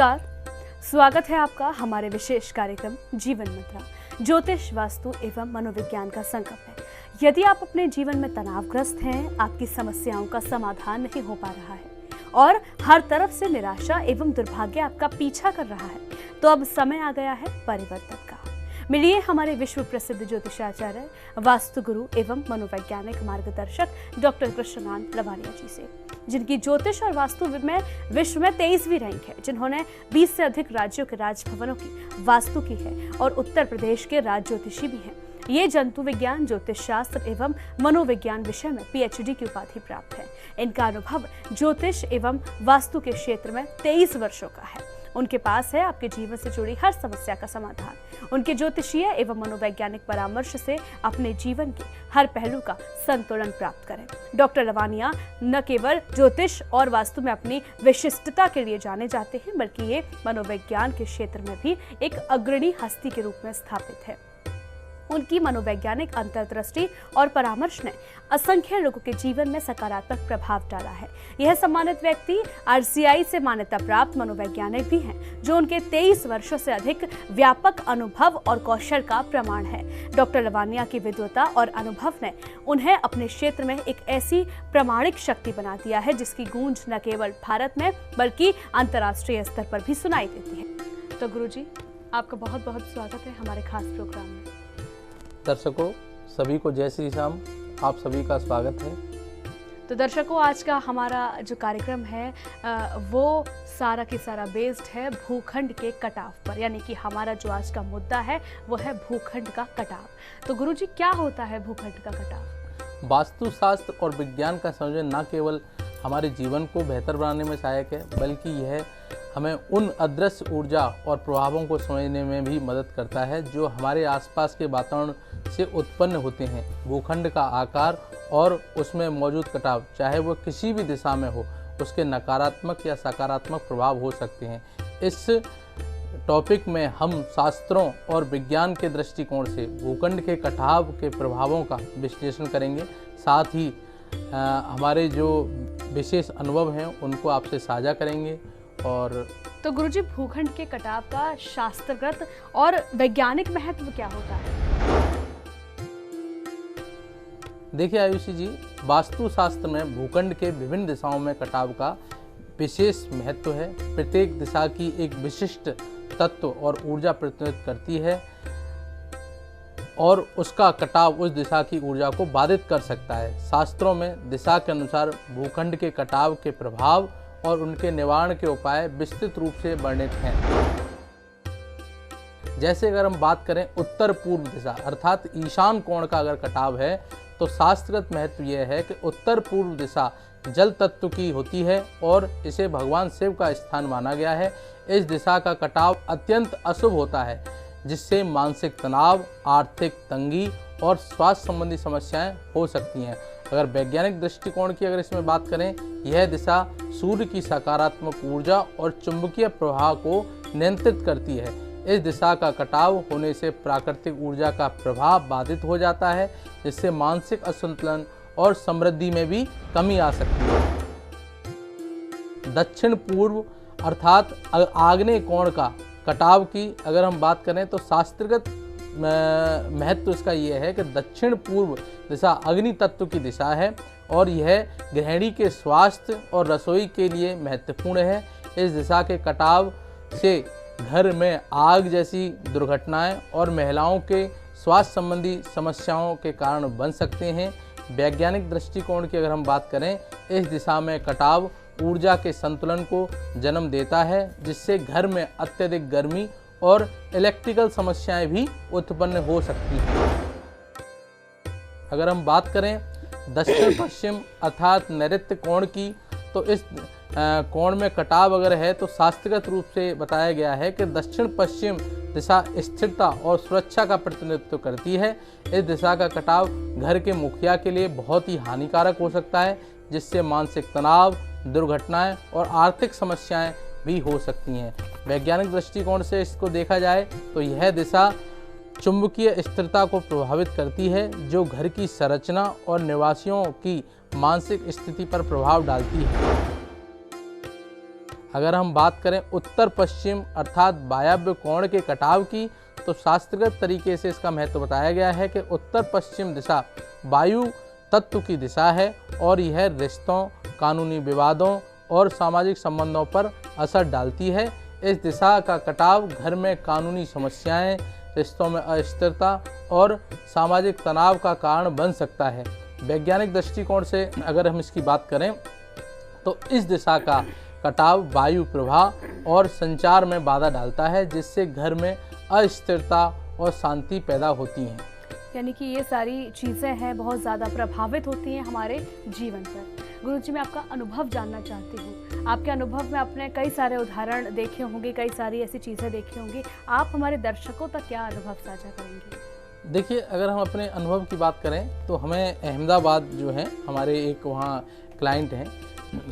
नमस्कार, स्वागत है आपका हमारे विशेष कार्यक्रम जीवन मुद्रा। ज्योतिष, वास्तु एवं मनोविज्ञान का संगम है। यदि आप अपने जीवन में तनावग्रस्त हैं, आपकी समस्याओं का समाधान नहीं हो पा रहा है और हर तरफ से निराशा एवं दुर्भाग्य आपका पीछा कर रहा है, तो अब समय आ गया है परिवर्तन का। मिलिए हमारे विश्व प्रसिद्ध ज्योतिषाचार्य, वास्तु गुरु एवं मनोवैज्ञानिक मार्गदर्शक डॉक्टर कृष्णकांत लवानिया जी से, जिनकी ज्योतिष और वास्तु में विश्व में 23वीं रैंक है, जिन्होंने 20 से अधिक राज्यों के राजभवनों की वास्तु की है और उत्तर प्रदेश के राज ज्योतिषी भी हैं। ये जंतु विज्ञान, ज्योतिष शास्त्र एवं मनोविज्ञान विषय में PhD की उपाधि प्राप्त है। इनका अनुभव ज्योतिष एवं वास्तु के क्षेत्र में 23 वर्षों का है। उनके पास है आपके जीवन से जुड़ी हर समस्या का समाधान। उनके ज्योतिषीय एवं मनोवैज्ञानिक परामर्श से अपने जीवन के हर पहलू का संतुलन प्राप्त करें। डॉक्टर लवानिया न केवल ज्योतिष और वास्तु में अपनी विशिष्टता के लिए जाने जाते हैं, बल्कि ये मनोविज्ञान के क्षेत्र में भी एक अग्रणी हस्ती के रूप में स्थापित है। उनकी मनोवैज्ञानिक अंतर्दृष्टि और परामर्श ने असंख्य लोगों के जीवन में सकारात्मक प्रभाव डाला है। यह सम्मानित व्यक्ति RCI से मान्यता प्राप्त मनोवैज्ञानिक भी हैं, जो उनके 23 वर्षों से अधिक व्यापक अनुभव और कौशल का प्रमाण है। डॉक्टर लवानिया की विद्वता और अनुभव ने उन्हें अपने क्षेत्र में एक ऐसी प्रामाणिक शक्ति बना दिया है, जिसकी गूंज न केवल भारत में बल्कि अंतर्राष्ट्रीय स्तर पर भी सुनाई देती है। तो गुरुजी, आपका बहुत बहुत स्वागत है हमारे खास प्रोग्राम में। दर्शकों सभी को जय श्री राम, आप सभी का स्वागत है। तो दर्शकों, आज का हमारा जो कार्यक्रम है वो सारा की सारा बेस्ड है भूखंड के कटाव पर, यानी कि हमारा जो आज का मुद्दा है वो है भूखंड का कटाव। तो गुरुजी, क्या होता है भूखंड का कटाव? वास्तुशास्त्र और विज्ञान का संयोजन न केवल हमारे जीवन को बेहतर बनाने में सहायक है, बल्कि यह हमें उन अदृश्य ऊर्जा और प्रभावों को समझने में भी मदद करता है जो हमारे आसपास के वातावरण से उत्पन्न होते हैं। भूखंड का आकार और उसमें मौजूद कटाव, चाहे वो किसी भी दिशा में हो, उसके नकारात्मक या सकारात्मक प्रभाव हो सकते हैं। इस टॉपिक में हम शास्त्रों और विज्ञान के दृष्टिकोण से भूखंड के कटाव के प्रभावों का विश्लेषण करेंगे। साथ ही हमारे जो विशेष अनुभव हैं उनको आपसे साझा करेंगे। और तो गुरुजी, भूखंड के कटाव का शास्त्रगत और वैज्ञानिक महत्व क्या होता है? देखिए आयुषी जी, वास्तुशास्त्र में भूखंड के विभिन्न दिशाओं में कटाव का विशेष महत्व है। प्रत्येक दिशा की एक विशिष्ट तत्व और ऊर्जा प्रतिनिधित्व करती है और उसका कटाव उस दिशा की ऊर्जा को बाधित कर सकता है। शास्त्रों में दिशा के अनुसार भूखंड के कटाव के प्रभाव और उनके निवारण के उपाय विस्तृत रूप से वर्णित हैं। जैसे अगर हम बात करें उत्तर पूर्व दिशा अर्थात ईशान कोण का अगर कटाव है, तो शास्त्रगत महत्व यह है कि उत्तर पूर्व दिशा जल तत्व की होती है और इसे भगवान शिव का स्थान माना गया है। इस दिशा का कटाव अत्यंत अशुभ होता है, जिससे मानसिक तनाव, आर्थिक तंगी और स्वास्थ्य संबंधी समस्याएं हो सकती हैं। अगर वैज्ञानिक दृष्टिकोण की अगर इसमें बात करें, यह दिशा सूर्य की सकारात्मक ऊर्जा और चुंबकीय प्रवाह को नियंत्रित करती है। इस दिशा का कटाव होने से प्राकृतिक ऊर्जा का प्रभाव बाधित हो जाता है, जिससे मानसिक असंतुलन और समृद्धि में भी कमी आ सकती है। दक्षिण पूर्व अर्थात आग्नेय कोण का कटाव की अगर हम बात करें, तो शास्त्रगत महत्व इसका यह है कि दक्षिण पूर्व दिशा अग्नि तत्व की दिशा है और यह गृहिणी के स्वास्थ्य और रसोई के लिए महत्वपूर्ण है। इस दिशा के कटाव से घर में आग जैसी दुर्घटनाएं और महिलाओं के स्वास्थ्य संबंधी समस्याओं के कारण बन सकते हैं। वैज्ञानिक दृष्टिकोण की अगर हम बात करें, इस दिशा में कटाव ऊर्जा के संतुलन को जन्म देता है, जिससे घर में अत्यधिक गर्मी और इलेक्ट्रिकल समस्याएं भी उत्पन्न हो सकती हैं। अगर हम बात करें दक्षिण पश्चिम अर्थात नैऋत्य कोण की, तो इस कोण में कटाव अगर है तो शास्त्रगत रूप से बताया गया है कि दक्षिण पश्चिम दिशा स्थिरता और सुरक्षा का प्रतिनिधित्व करती है। इस दिशा का कटाव घर के मुखिया के लिए बहुत ही हानिकारक हो सकता है, जिससे मानसिक तनाव, दुर्घटनाएं और आर्थिक समस्याएं भी हो सकती हैं। वैज्ञानिक दृष्टिकोण से इसको देखा जाए तो यह दिशा चुंबकीय स्थिरता को प्रभावित करती है, जो घर की संरचना और निवासियों की मानसिक स्थिति पर प्रभाव डालती है। अगर हम बात करें उत्तर पश्चिम अर्थात वायव्य कोण के कटाव की, तो शास्त्रगत तरीके से इसका महत्व बताया गया है कि उत्तर पश्चिम दिशा वायु तत्व की दिशा है और यह रिश्तों, कानूनी विवादों और सामाजिक संबंधों पर असर डालती है। इस दिशा का कटाव घर में कानूनी समस्याएं, रिश्तों में अस्थिरता और सामाजिक तनाव का कारण बन सकता है। वैज्ञानिक दृष्टिकोण से अगर हम इसकी बात करें तो इस दिशा का कटाव वायु प्रवाह और संचार में बाधा डालता है, जिससे घर में अस्थिरता और शांति पैदा होती हैं। यानी कि ये सारी चीज़ें हैं बहुत ज़्यादा प्रभावित होती हैं हमारे जीवन पर। गुरुजी, मैं आपका अनुभव जानना चाहती हूँ। आपके अनुभव में आपने कई सारे उदाहरण देखे होंगे, कई सारी ऐसी चीज़ें देखी होंगी। आप हमारे दर्शकों तक क्या अनुभव साझा करेंगे? देखिए, अगर हम अपने अनुभव की बात करें तो हमें अहमदाबाद जो है, हमारे एक वहाँ क्लाइंट हैं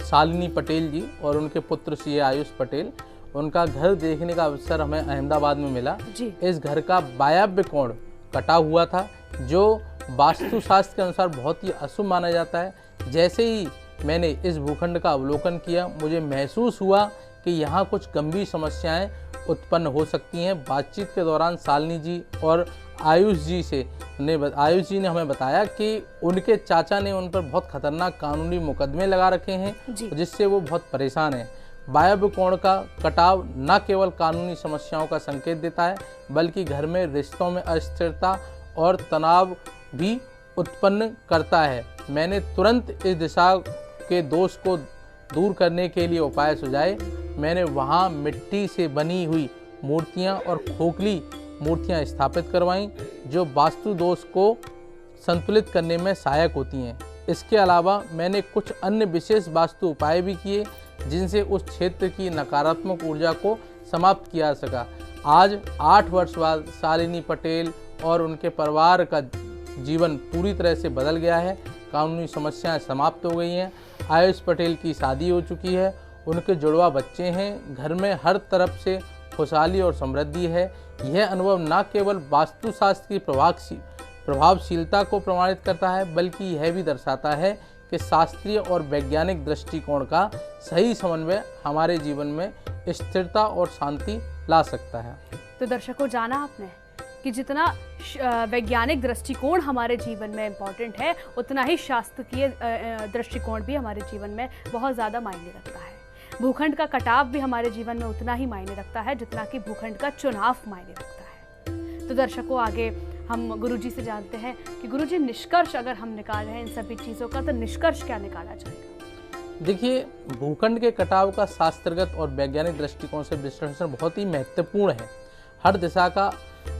शालिनी पटेल जी और उनके पुत्र सीए आयुष पटेल, उनका घर देखने का अवसर हमें अहमदाबाद में मिला जी। इस घर का वायव्य कोण कटा हुआ था, जो वास्तुशास्त्र के अनुसार बहुत ही अशुभ माना जाता है। जैसे ही मैंने इस भूखंड का अवलोकन किया, मुझे महसूस हुआ कि यहाँ कुछ गंभीर समस्याएं उत्पन्न हो सकती हैं। बातचीत के दौरान शालिनी जी और आयुष जी ने हमें बताया कि उनके चाचा ने उन पर बहुत खतरनाक कानूनी मुकदमे लगा रखे हैं, जिससे वो बहुत परेशान हैं। वायव्य कोण का कटाव न केवल कानूनी समस्याओं का संकेत देता है, बल्कि घर में रिश्तों में अस्थिरता और तनाव भी उत्पन्न करता है। मैंने तुरंत इस दिशा के दोष को दूर करने के लिए उपाय सुझाए। मैंने वहाँ मिट्टी से बनी हुई मूर्तियाँ और खोखली मूर्तियाँ स्थापित करवाईं, जो वास्तु दोष को संतुलित करने में सहायक होती हैं। इसके अलावा मैंने कुछ अन्य विशेष वास्तु उपाय भी किए, जिनसे उस क्षेत्र की नकारात्मक ऊर्जा को समाप्त किया जा सका। आज 8 वर्ष बाद शालिनी पटेल और उनके परिवार का जीवन पूरी तरह से बदल गया है। कानूनी समस्याएं समाप्त हो गई हैं। आयुष पटेल की शादी हो चुकी है, उनके जुड़वा बच्चे हैं। घर में हर तरफ से खुशहाली और समृद्धि है। यह अनुभव न केवल वास्तुशास्त्र की प्रभावशीलता को प्रमाणित करता है, बल्कि यह भी दर्शाता है कि शास्त्रीय और वैज्ञानिक दृष्टिकोण का सही समन्वय हमारे जीवन में स्थिरता और शांति ला सकता है। तो दर्शकों, जाना आपने कि जितना वैज्ञानिक दृष्टिकोण हमारे जीवन में इम्पॉर्टेंट है, उतना ही शास्त्रीय दृष्टिकोण भी हमारे जीवन में बहुत ज़्यादा मायने रखता है। भूखंड का कटाव भी हमारे जीवन में उतना ही मायने रखता है जितना कि भूखंड का चुनाव मायने रखता है। तो दर्शकों, आगे हम गुरुजी से जानते हैं कि गुरुजी, निष्कर्ष अगर हम निकाल रहे हैं इन सभी चीज़ों का, तो निष्कर्ष क्या निकाला जाएगा? देखिए, भूखंड के कटाव का शास्त्रगत और वैज्ञानिक दृष्टिकोण से विश्लेषण बहुत ही महत्वपूर्ण है। हर दिशा का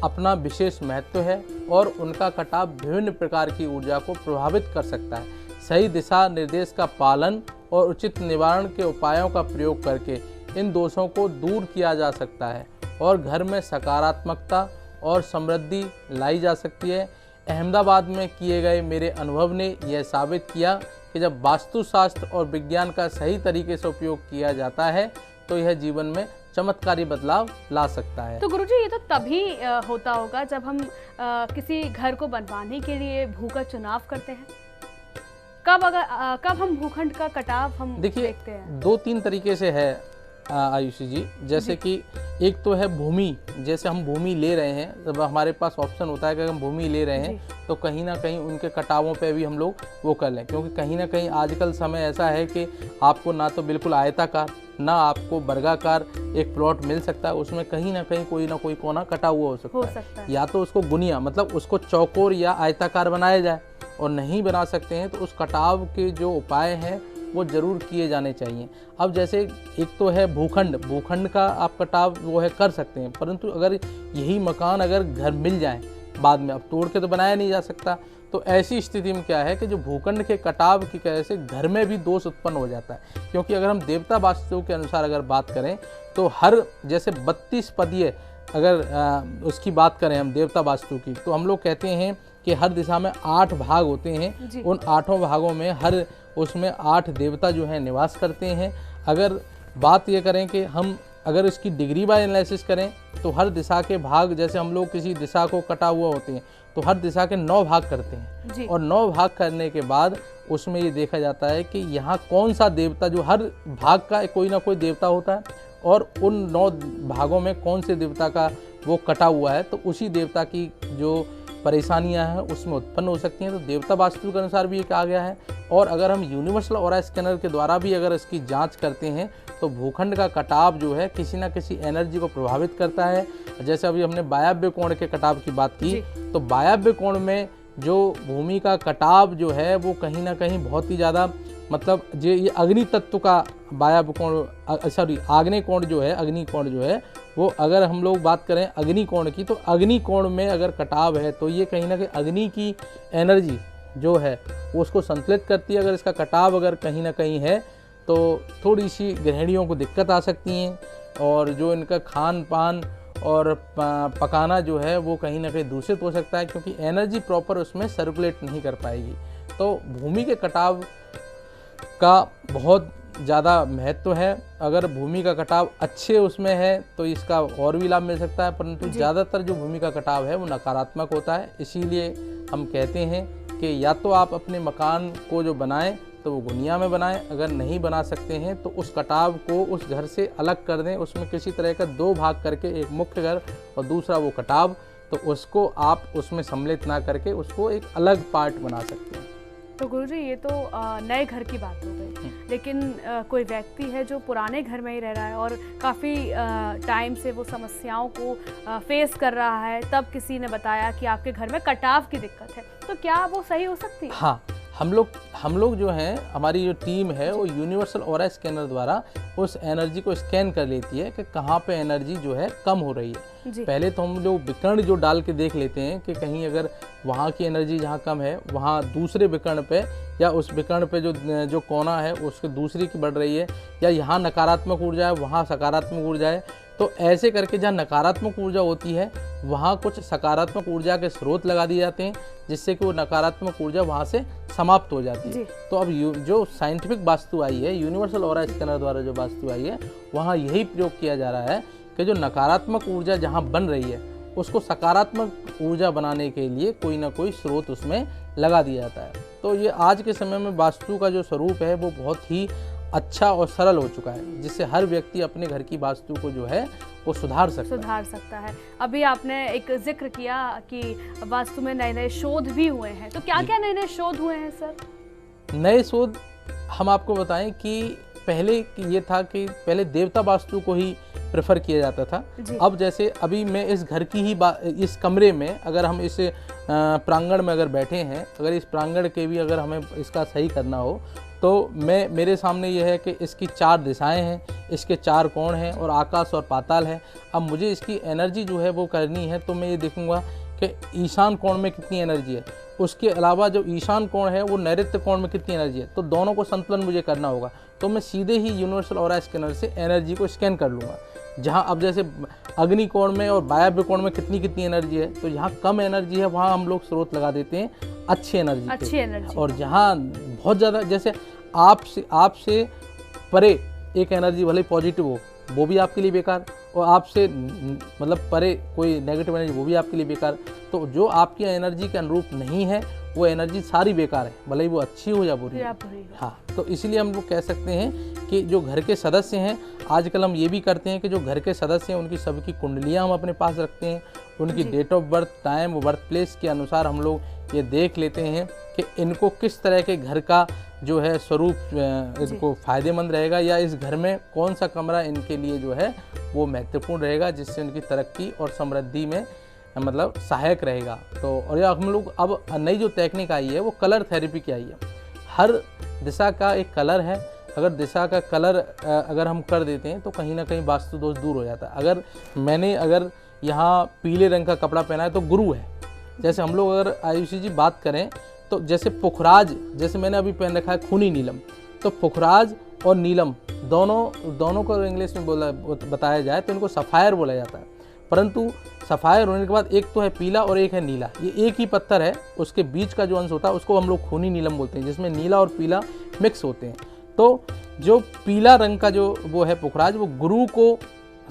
अपना विशेष महत्व है और उनका कटाव विभिन्न प्रकार की ऊर्जा को प्रभावित कर सकता है। सही दिशा निर्देश का पालन और उचित निवारण के उपायों का प्रयोग करके इन दोषों को दूर किया जा सकता है और घर में सकारात्मकता और समृद्धि लाई जा सकती है। अहमदाबाद में किए गए मेरे अनुभव ने यह साबित किया कि जब वास्तुशास्त्र और विज्ञान का सही तरीके से उपयोग किया जाता है, तो यह जीवन में चमत्कारी बदलाव ला सकता है। तो गुरुजी, ये तो तभी होता होगा जब हम किसी घर को बनवाने के लिए भू का चुनाव करते हैं। कब हम भूखंड का कटाव हम देखते हैं? 2-3 तरीके से है आयुषी जी। जैसे कि एक तो है भूमि, जैसे हम भूमि ले रहे हैं, जब हमारे पास ऑप्शन होता है कि हम भूमि ले रहे हैं, तो कहीं ना कहीं उनके कटावों पे भी हम लोग वो कर लें, क्योंकि कहीं ना कहीं आजकल समय ऐसा है कि आपको ना तो बिल्कुल आयताकार ना आपको वर्गाकार एक प्लॉट मिल सकता है, उसमें कहीं ना कोई कोना कटा हुआ हो सकता है। या तो उसको गुनिया मतलब उसको चौकोर या आयताकार बनाया जाए, और नहीं बना सकते हैं तो उस कटाव के जो उपाय हैं वो ज़रूर किए जाने चाहिए। अब जैसे एक तो है भूखंड का आप कटाव वो है कर सकते हैं, परंतु अगर यही मकान अगर घर मिल जाए बाद में, अब तोड़ के तो बनाया नहीं जा सकता, तो ऐसी स्थिति में क्या है कि जो भूखंड के कटाव की वजह से घर में भी दोष उत्पन्न हो जाता है। क्योंकि अगर हम देवता वास्तु के अनुसार अगर बात करें तो हर जैसे 32 पदीय अगर उसकी बात करें हम देवता वास्तु की, तो हम लोग कहते हैं कि हर दिशा में 8 भाग होते हैं। उन 8 भागों में उसमें 8 देवता जो हैं निवास करते हैं। अगर बात ये करें कि हम अगर इसकी डिग्री बाय एनालिसिस करें तो हर दिशा के भाग, जैसे हम लोग किसी दिशा को कटा हुआ होते हैं तो हर दिशा के 9 भाग करते हैं जी। और 9 भाग करने के बाद उसमें ये देखा जाता है कि यहाँ कौन सा देवता, जो हर भाग का कोई ना कोई देवता होता है और उन 9 भागों में कौन से देवता का वो कटा हुआ है, तो उसी देवता की जो परेशानियां हैं उसमें उत्पन्न हो सकती हैं। तो देवता वास्तु के अनुसार भी ये कहा गया है। और अगर हम यूनिवर्सल ऑरा स्कैनर के द्वारा भी अगर इसकी जांच करते हैं तो भूखंड का कटाव जो है किसी ना किसी एनर्जी को प्रभावित करता है। जैसे अभी हमने वायव्य कोण के कटाव की बात की, तो वायव्य कोण में जो भूमि का कटाव जो है वो कहीं ना कहीं बहुत ही ज़्यादा, मतलब ये अग्नि तत्व का वायव्य कोण, सॉरी आग्नेय कोण जो है, अग्नि कोण जो है वो, अगर हम लोग बात करें अग्नि कोण की, तो अग्नि कोण में अगर कटाव है तो ये कहीं ना कहीं अग्नि की एनर्जी जो है वो उसको संतुलित करती है। अगर इसका कटाव अगर कहीं ना कहीं है तो थोड़ी सी गृहिणियों को दिक्कत आ सकती हैं और जो इनका खान पान और पकाना जो है वो कहीं ना कहीं दूषित हो सकता है, क्योंकि एनर्जी प्रॉपर उसमें सर्कुलेट नहीं कर पाएगी। तो भूमि के कटाव का बहुत ज़्यादा महत्व है। अगर भूमि का कटाव अच्छे उसमें है तो इसका और भी लाभ मिल सकता है, परंतु ज़्यादातर जो भूमि का कटाव है वो नकारात्मक होता है। इसीलिए हम कहते हैं कि या तो आप अपने मकान को जो बनाएं तो वो गुनिया में बनाएं, अगर नहीं बना सकते हैं तो उस कटाव को उस घर से अलग कर दें, उसमें किसी तरह का 2 भाग करके, एक मुख्य घर और दूसरा वो कटाव, तो उसको आप उसमें सम्मिलित ना करके उसको एक अलग पार्ट बना सकते हैं। तो गुरुजी ये तो नए घर की बात हो गई, लेकिन कोई व्यक्ति है जो पुराने घर में ही रह रहा है और काफ़ी टाइम से वो समस्याओं को फेस कर रहा है, तब किसी ने बताया कि आपके घर में कटाव की दिक्कत है, तो क्या वो सही हो सकती है? हाँ, हम लोग जो हैं, हमारी जो टीम है वो यूनिवर्सल ऑरा स्कैनर द्वारा उस एनर्जी को स्कैन कर लेती है कि कहाँ पे एनर्जी जो है कम हो रही है। पहले तो हम लोग विकर्ण जो डाल के देख लेते हैं कि कहीं अगर वहाँ की एनर्जी जहाँ कम है वहाँ दूसरे विकर्ण पे या उस विकर्ण पे जो कोना है उसके दूसरी की बढ़ रही है, या यहाँ नकारात्मक ऊर्जा है वहाँ सकारात्मक ऊर्जा है। तो ऐसे करके जहाँ नकारात्मक ऊर्जा होती है वहाँ कुछ सकारात्मक ऊर्जा के स्रोत लगा दिए जाते हैं, जिससे कि वो नकारात्मक ऊर्जा वहाँ से समाप्त हो जाती है। तो अब जो साइंटिफिक वास्तु आई है, यूनिवर्सल ऑरा स्कैनर द्वारा जो वास्तु आई है, वहाँ यही प्रयोग किया जा रहा है कि जो नकारात्मक ऊर्जा जहाँ बन रही है उसको सकारात्मक ऊर्जा बनाने के लिए कोई ना कोई स्रोत उसमें लगा दिया जाता है। तो ये आज के समय में वास्तु का जो स्वरूप है वो बहुत ही अच्छा और सरल हो चुका है, जिससे हर व्यक्ति अपने घर की वास्तु को जो है वो सुधार सकता है। अभी आपने एक जिक्र किया कि वास्तु में नए-नए शोध भी हुए हैं, तो क्या-क्या नए-नए शोध हुए हैं सर? नए शोध हम आपको बताएं कि पहले ये था कि पहले देवता वास्तु को ही प्रेफर किया जाता था। अब जैसे अभी मैं इस घर की ही इस कमरे में, अगर हम इस प्रांगण में अगर बैठे हैं, अगर इस प्रांगण के भी अगर हमें इसका सही करना हो तो मेरे सामने ये है कि इसकी 4 दिशाएं हैं, इसके 4 कोण हैं और आकाश और पाताल है। अब मुझे इसकी एनर्जी जो है वो करनी है, तो मैं ये देखूंगा कि ईशान कोण में कितनी एनर्जी है, उसके अलावा जो ईशान कोण है वो नैऋत्य कोण में कितनी एनर्जी है, तो दोनों को संतुलन मुझे करना होगा। तो मैं सीधे ही यूनिवर्सल ऑरा स्कैनर से एनर्जी को स्कैन कर लूँगा। जहाँ अब जैसे अग्नि कोण में और वायव्य कोण में कितनी एनर्जी है, तो जहाँ कम एनर्जी है वहाँ हम लोग स्रोत लगा देते हैं अच्छी एनर्जी। और जहाँ बहुत ज़्यादा, जैसे आपसे परे एक एनर्जी भले पॉजिटिव हो वो भी आपके लिए बेकार, और आपसे मतलब परे कोई नेगेटिव एनर्जी वो भी आपके लिए बेकार। तो जो आपकी एनर्जी के अनुरूप नहीं है वो एनर्जी सारी बेकार है, भले ही वो अच्छी हो या बुरी। हाँ, तो इसीलिए हम लोग कह सकते हैं कि जो घर के सदस्य हैं, आजकल हम ये भी करते हैं कि जो घर के सदस्य हैं उनकी सबकी कुंडलियाँ हम अपने पास रखते हैं, उनकी date of birth, time, birth place के अनुसार हम लोग ये देख लेते हैं कि इनको किस तरह के घर का जो है स्वरूप इनको फ़ायदेमंद रहेगा, या इस घर में कौन सा कमरा इनके लिए जो है वो महत्वपूर्ण रहेगा, जिससे उनकी तरक्की और समृद्धि में मतलब सहायक रहेगा। तो और या हम लोग अब नई जो टेक्निक आई है वो कलर थेरेपी की आई है। हर दिशा का एक कलर है, अगर दिशा का कलर अगर हम कर देते हैं तो कहीं ना कहीं वास्तु दोष दूर हो जाता है। अगर यहाँ पीले रंग का कपड़ा पहना है तो गुरु है। जैसे हम लोग अगर आयुषी जी बात करें तो जैसे पुखराज, जैसे मैंने अभी पहन रखा है खूनी नीलम, तो पुखराज और नीलम दोनों को इंग्लिश में बताया जाए तो इनको सफ़ायर बोला जाता है। परंतु सफ़ायर होने के बाद एक तो है पीला और एक है नीला, ये एक ही पत्थर है, उसके बीच का जो अंश होता है उसको हम लोग खूनी नीलम बोलते हैं, जिसमें नीला और पीला मिक्स होते हैं। तो जो पीला रंग का जो वो है पुखराज, वो गुरु को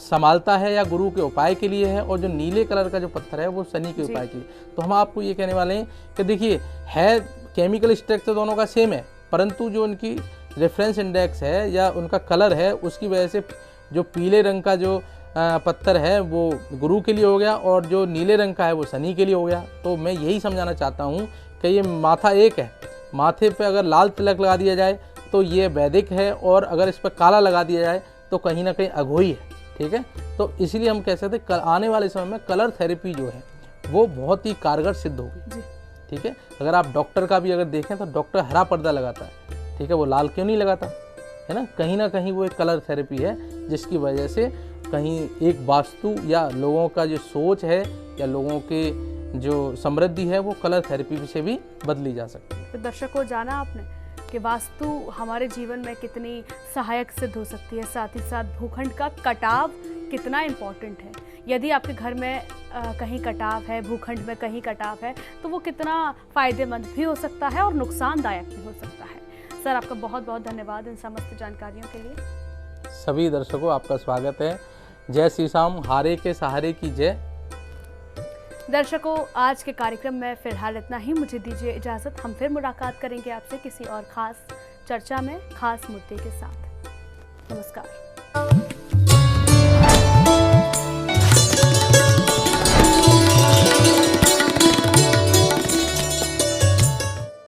संभालता है या गुरु के उपाय के लिए है, और जो नीले कलर का जो पत्थर है वो शनि के उपाय के लिए। तो हम आपको ये कहने वाले हैं कि देखिए, है केमिकल स्ट्रक्चर दोनों का सेम है, परंतु जो उनकी रेफरेंस इंडेक्स है या उनका कलर है, उसकी वजह से जो पीले रंग का जो पत्थर है वो गुरु के लिए हो गया, और जो नीले रंग का है वो शनि के लिए हो गया। तो मैं यही समझाना चाहता हूँ कि ये माथा एक है, माथे पे अगर लाल तिलक लगा दिया जाए तो ये वैदिक है, और अगर इस पर काला लगा दिया जाए तो कहीं ना कहीं अघोई है। ठीक है, तो इसीलिए हम कह सकते हैं आने वाले समय में कलर थेरेपी जो है वो बहुत ही कारगर सिद्ध होगी। ठीक है, अगर आप डॉक्टर का भी अगर देखें तो डॉक्टर हरा पर्दा लगाता है, ठीक है, वो लाल क्यों नहीं लगाता है ना कहीं वो एक कलर थेरेपी है, जिसकी वजह से कहीं एक वास्तु या लोगों का जो सोच है या लोगों के जो समृद्धि है वो कलर थेरेपी से भी बदली जा सकती है। तो दर्शकों, जाना आपने कि वास्तु हमारे जीवन में कितनी सहायक सिद्ध हो सकती है, साथ ही साथ भूखंड का कटाव कितना इम्पोर्टेंट है। यदि आपके घर में कहीं कटाव है, भूखंड में कहीं कटाव है, तो वो कितना फ़ायदेमंद भी हो सकता है और नुकसानदायक भी हो सकता है। सर, आपका बहुत बहुत धन्यवाद इन समस्त जानकारियों के लिए। सभी दर्शकों, आपका स्वागत है। जय श्री राम, हारे के सहारे की जय। दर्शकों, आज के कार्यक्रम में फिलहाल इतना ही। मुझे दीजिए इजाज़त। हम फिर मुलाकात करेंगे आपसे किसी और खास चर्चा में, खास मुद्दे के साथ। नमस्कार।